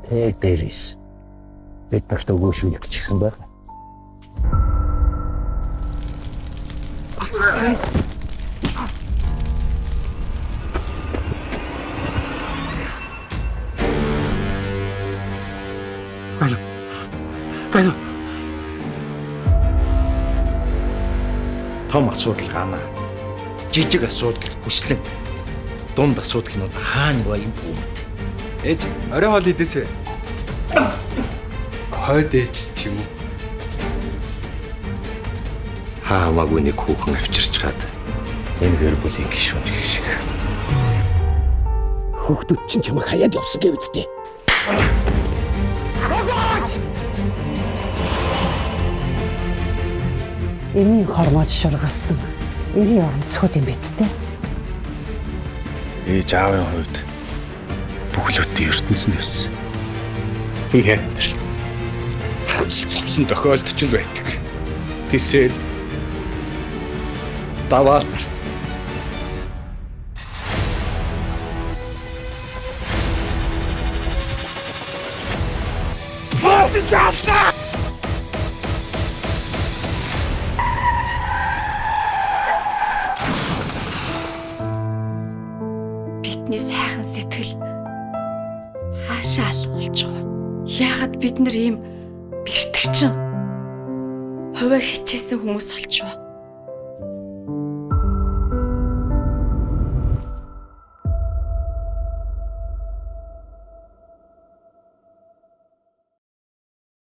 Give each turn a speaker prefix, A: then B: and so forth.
A: Дээрээс бид нарт өгөөшүүлэх гэсэн байна.
B: Байна. Том асуудал гаана. Жижиг асуудал хүслэн. Дунд асуудалнууд хаана ба юм бүү.
C: Ээж, орой хоол идэсвэ. Хойд ээж ч юм уу.
B: Хаамаагүй нэг хүүхэн авчирч чад. Энэ гэр бүлийн гишүүн шиг.
A: Хүүхдүүд чинь чамайг хаяад явсан гэв үстэй.
D: Эний хормож шургалсан 90 оронцгууд юм биз дээ.
C: Ээж аавын хувьд бүхлөтийн ертөнцнөөс хүн амьдралд хацсан тохиолдож л байдаг. Тэсэл даваал нарт.
E: Бидний сайхан сэтгэл хаашаа алгуулж байгаа. Яагаад бид нар ийм бэртгчин хувиа хичээсэн хүмүүс болчихвоо?